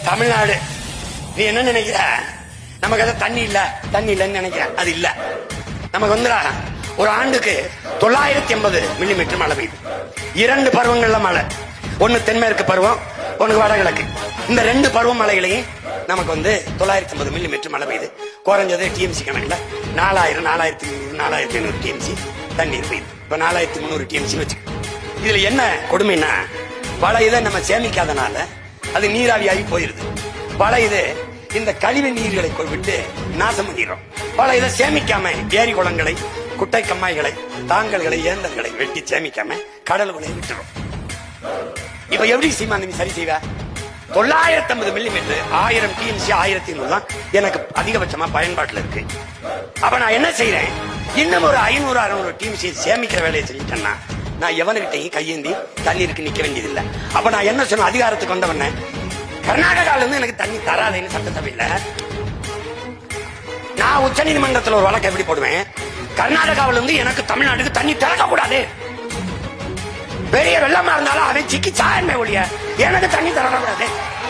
தமிழ்நாடு நீ என்ன நினைக்கிற? நமக்கு அதை தண்ணி இல்லைன்னு நினைக்கிற. அது இல்ல. நமக்கு வந்து ஒரு ஆண்டுக்கு 980 மில்லிமீட்டர் மழை பெய்யுது. 2 பருவங்கள்ல மழை. ஒன்னு தென்மேற்கு பருவம், ஒன்னு வடகிழக்கு. இந்த 2 பருவ மழைகளையும் நமக்கு வந்து 980 மில்லிமீட்டர் மழை பெய்யுது. குறைஞ்சது டிஎம்சி கணக்குல 4000, 4500 டிஎம்சி தண்ணீர் பெய்யுது. இப்ப 4300 டிஎம்சி வச்சுக்க. இதுல என்ன கொடுமைன்னா, பல இதை நம்ம சேமிக்காதனால அது நீராவியாகி போயிருது. பல இது இந்த கழிவு நீர்களை விட்டு நாசம் பண்ணிடுறோம். பல இதை சேமிக்காம ஏரி குளங்களை, குட்டை கம்மாய்களை, தாங்கல்களை, ஏந்தல்களை வெட்டி சேமிக்காம கடல்களை விட்டுறோம். இப்ப எப்படி சீமாந்தி சரி செய்வ? 950 மில்லிமீட்டர் 1000 டிஎம்சி 1500 தான் எனக்கு அதிகபட்சமா பயன்பாட்டுல இருக்கு. அப்ப நான் என்ன செய்யறேன்? இன்னும் ஒரு 500, 600 டிஎம்சி சேமிக்கிற வேலையை செஞ்சுட்டேன்னா நான் எவனுக்கிட்டையும் கையேந்தி தண்ணீருக்கு நிக்க வேண்டியதில்லை. அப்ப நான் என்ன சொன்ன? அதிகாரத்துக்கு வந்தவன கர்நாடகால இருந்து எனக்கு தண்ணி தராதுன்னு சட்டசபையில நான் உச்ச நீதிமன்றத்தில் ஒரு வழக்கு எப்படி போடுவேன்? கர்நாடகாவில இருந்து எனக்கு தமிழ்நாட்டுக்கு தண்ணி திறக்க கூடாது. பெரிய வெள்ளமா இருந்தாலும் அவன் சிக்கி சாயமே ஒழிய எனக்கு தண்ணி திறக்க கூடாது.